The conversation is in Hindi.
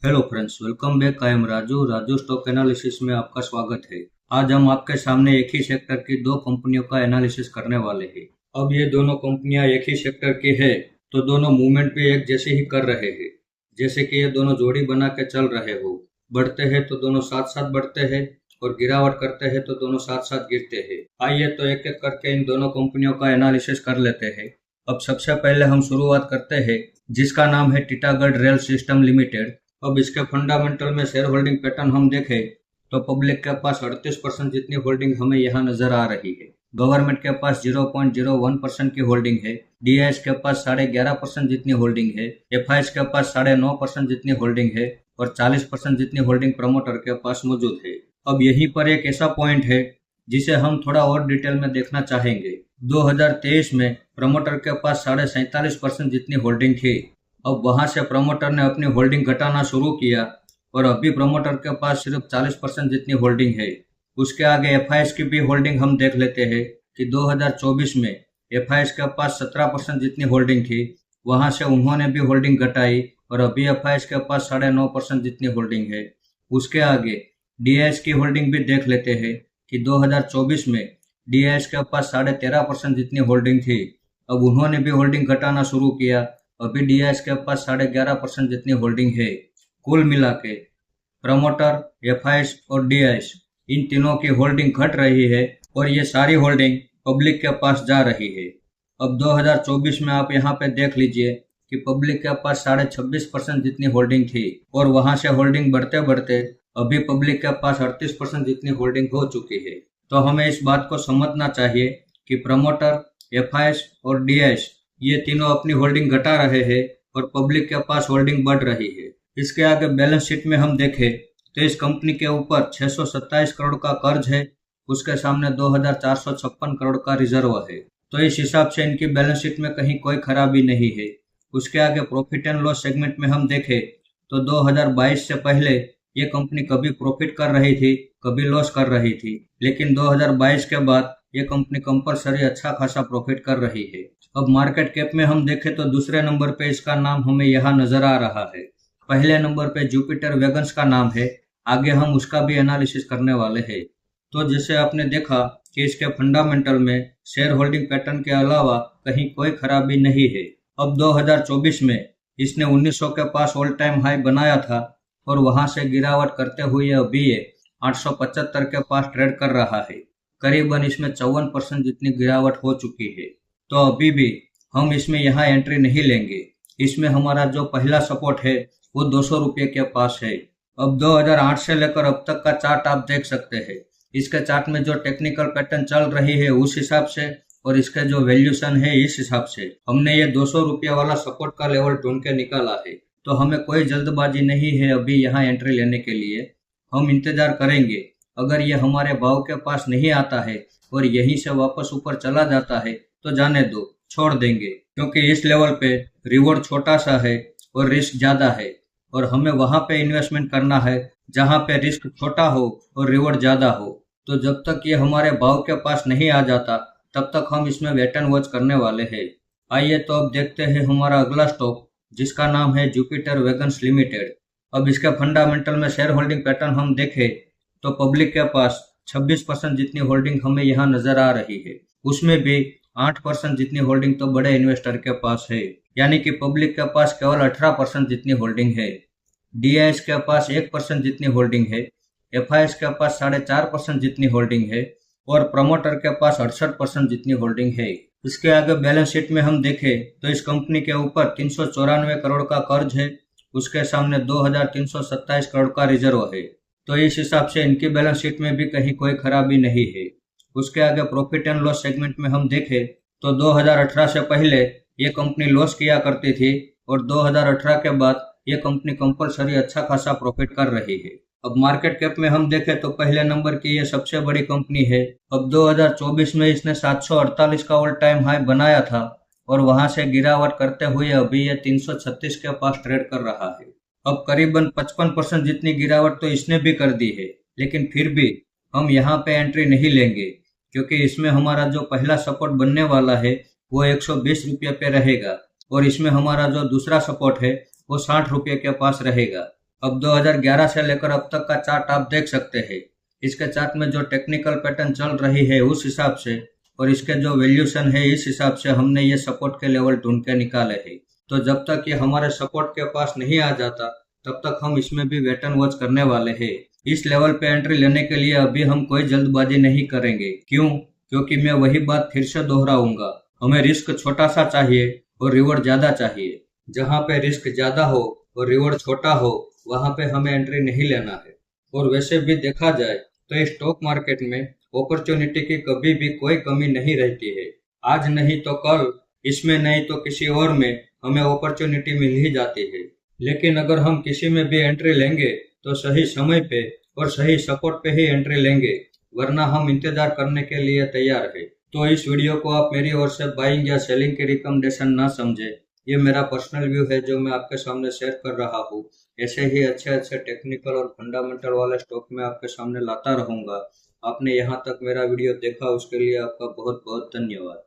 Hello friends, welcome back. I am Raju stock analysis में आपका स्वागत है। आज हम आपके सामने एक ही सेक्टर की दो कंपनियों का एनालिसिस करने वाले हैं। अब ये दोनों कंपनियां एक ही सेक्टर की है तो दोनों मूवमेंट भी एक जैसे ही कर रहे हैं। जैसे कि ये दोनों जोड़ी बना के चल रहे हो, बढ़ते हैं तो दोनों साथ साथ बढ़ते हैं और गिरावट करते हैं तो दोनों साथ साथ गिरते हैं। आइए तो एक एक करके इन दोनों कंपनियों का एनालिसिस कर लेते हैं। अब सबसे पहले हम शुरुआत करते हैं जिसका नाम है टीटागढ़ रेल सिस्टम लिमिटेड। अब इसके फंडामेंटल में शेयर होल्डिंग पैटर्न हम देखें तो पब्लिक के पास 38% जितनी होल्डिंग हमें यहाँ नजर आ रही है। गवर्नमेंट के पास 0.01% की होल्डिंग है। डीआईएस के पास 11.5% जितनी होल्डिंग है। एफआईएस के पास 9.5% जितनी होल्डिंग है और 40% जितनी होल्डिंग प्रमोटर के पास मौजूद है। अब यहीं पर एक ऐसा पॉइंट है जिसे हम थोड़ा और डिटेल में देखना चाहेंगे। 2023 में प्रमोटर के पास 47.5% जितनी होल्डिंग थी। अब वहां से प्रमोटर ने अपनी होल्डिंग घटाना शुरू किया और अभी प्रमोटर के पास सिर्फ 40% जितनी होल्डिंग है। उसके आगे एफआईएस की भी होल्डिंग हम देख लेते हैं कि 2024 में एफआईएस के पास 17% जितनी होल्डिंग थी। वहां से उन्होंने भी होल्डिंग घटाई और अभी एफआईएस के पास 9.5% जितनी होल्डिंग है। उसके आगे डीआईएस की होल्डिंग भी देख लेते हैं कि 2024 में डीआईएस के पास 13.5% जितनी होल्डिंग थी। अब उन्होंने भी होल्डिंग घटाना शुरू किया। अभी डीआईएस के पास 11.5% जितनी होल्डिंग है। कुल मिला के प्रमोटर, एफआईएस और डीआईएस इन तीनों की होल्डिंग घट रही है और ये सारी होल्डिंग पब्लिक के पास जा रही है। अब 2024 में आप यहाँ पे देख लीजिए कि पब्लिक के पास 26.5% जितनी होल्डिंग थी और वहां से होल्डिंग बढ़ते बढ़ते अभी पब्लिक के पास 38% जितनी होल्डिंग हो चुकी है। तो हमें इस बात को समझना चाहिए कि प्रमोटर, एफआईएस और डीआईएस ये तीनों अपनी होल्डिंग घटा रहे हैं और पब्लिक के पास होल्डिंग बढ़ रही है। इसके आगे बैलेंस शीट में हम देखें तो इस कंपनी के ऊपर 627 करोड़ का कर्ज है। उसके सामने 2456 करोड़ का रिजर्व है। तो इस हिसाब से इनकी बैलेंस शीट में कहीं कोई खराबी नहीं है। उसके आगे प्रॉफिट एंड लॉस सेगमेंट में हम देखें तो 2022 से पहले ये कंपनी कभी प्रॉफिट कर रही थी, कभी लॉस कर रही थी, लेकिन 2022 के बाद ये कंपनी कंपलसरी अच्छा खासा प्रॉफिट कर रही है। अब मार्केट कैप में हम देखें तो दूसरे नंबर पे इसका नाम हमें यहाँ नजर आ रहा है। पहले नंबर पे जुपिटर वैगन्स का नाम है। आगे हम उसका भी एनालिसिस करने वाले हैं। तो जैसे आपने देखा कि इसके फंडामेंटल में शेयर होल्डिंग पैटर्न के अलावा कहीं कोई खराबी नहीं है। अब 2024 में इसने 1900 के पास ऑल टाइम हाई बनाया था और वहां से गिरावट करते हुए अभी ये 875 के पास ट्रेड कर रहा है। करीबन इसमें 54% जितनी गिरावट हो चुकी है। तो अभी भी हम इसमें यहाँ एंट्री नहीं लेंगे। इसमें हमारा जो पहला सपोर्ट है वो 200 रुपये के पास है। अब 2008 से लेकर अब तक का चार्ट आप देख सकते हैं। इसके चार्ट में जो टेक्निकल पैटर्न चल रही है उस हिसाब से और इसका जो वैल्यूएशन है इस हिसाब से हमने ये 200 रुपये वाला सपोर्ट का लेवल ढूंढ के निकाला है। तो हमें कोई जल्दबाजी नहीं है अभी यहाँ एंट्री लेने के लिए। हम इंतजार करेंगे। अगर ये हमारे भाव के पास नहीं आता है और यहीं से वापस ऊपर चला जाता है तो जाने दो, छोड़ देंगे, क्योंकि इस लेवल पे रिवॉर्ड छोटा सा है और रिस्क ज्यादा है और हमें वहां पे इन्वेस्टमेंट करना है जहां पे रिस्क छोटा हो और रिवॉर्ड ज्यादा हो। तो जब तक ये हमारे भाव के पास नहीं आ जाता तब तक हम इसमें वेट एंड वॉच करने वाले हैं। आइए तो अब देखते हैं हमारा अगला स्टॉक जिसका नाम है जुपिटर वैगन्स लिमिटेड। अब इसके फंडामेंटल में शेयर होल्डिंग पैटर्न हम देखें तो पब्लिक के पास 26% जितनी होल्डिंग हमें यहाँ नजर आ रही है। उसमें भी 8% जितनी होल्डिंग तो बड़े इन्वेस्टर के पास है, यानी कि पब्लिक के पास केवल 18% जितनी होल्डिंग है। डीआईएस के पास 1% जितनी होल्डिंग है। एफआईएस के पास 4.5% जितनी होल्डिंग है और प्रमोटर के पास 68% जितनी होल्डिंग है। इसके आगे बैलेंस शीट में हम देखें तो इस कंपनी के ऊपर 394 करोड़ का कर्ज है। उसके सामने 2327 करोड़ का रिजर्व है। तो इस हिसाब से इनकी बैलेंस शीट में भी कहीं कोई खराबी नहीं है। उसके आगे प्रॉफिट एंड लॉस सेगमेंट में हम देखें तो 2018 से पहले ये कंपनी लॉस किया करती थी और 2018 के बाद ये कंपनी कंपलसरी अच्छा खासा प्रॉफिट कर रही है। अब मार्केट कैप में हम देखें तो पहले नंबर की ये सबसे बड़ी कंपनी है। अब 2024 में इसने 748 का ऑल टाइम हाई बनाया था और वहां से गिरावट करते हुए अभी ये 336 के पास ट्रेड कर रहा है। अब करीबन 55% जितनी गिरावट तो इसने भी कर दी है, लेकिन फिर भी हम यहाँ पे एंट्री नहीं लेंगे क्योंकि इसमें हमारा जो पहला सपोर्ट बनने वाला है वो 120 रुपये पे रहेगा और इसमें हमारा जो दूसरा सपोर्ट है वो 60 रुपये के पास रहेगा। अब 2011 से लेकर अब तक का चार्ट आप देख सकते हैं। इसके चार्ट में जो टेक्निकल पैटर्न चल रही है उस हिसाब से और इसके जो वैल्यूएशन है इस हिसाब से हमने ये सपोर्ट के लेवल ढूंढ के निकाले हैं। तो जब तक ये हमारे सपोर्ट के पास नहीं आ जाता तब तक हम इसमें भी वेट एंड वॉच करने वाले हैं। इस लेवल पे एंट्री लेने के लिए अभी हम कोई जल्दबाजी नहीं करेंगे। क्यों? क्योंकि मैं वही बात फिर से दोहराऊंगा, हमें रिस्क छोटा सा चाहिए और रिवॉर्ड ज्यादा चाहिए। जहाँ पे रिस्क ज्यादा हो और रिवॉर्ड छोटा हो वहां पे हमें एंट्री नहीं लेना है। और वैसे भी देखा जाए तो इस स्टॉक मार्केट में अपॉर्चुनिटी की कभी भी कोई कमी नहीं रहती है। आज नहीं तो कल, इसमें नहीं तो किसी और में हमें अपॉर्चुनिटी मिल ही जाती है। लेकिन अगर हम किसी में भी एंट्री लेंगे तो सही समय पे और सही सपोर्ट पे ही एंट्री लेंगे, वरना हम इंतजार करने के लिए तैयार है। तो इस वीडियो को आप मेरी ओर से बाइंग या सेलिंग की रिकमेंडेशन ना समझे। ये मेरा पर्सनल व्यू है जो मैं आपके सामने शेयर कर रहा हूँ। ऐसे ही अच्छे अच्छे टेक्निकल और फंडामेंटल वाले स्टॉक में आपके सामने लाता रहूंगा। आपने यहाँ तक मेरा वीडियो देखा उसके लिए आपका बहुत बहुत धन्यवाद।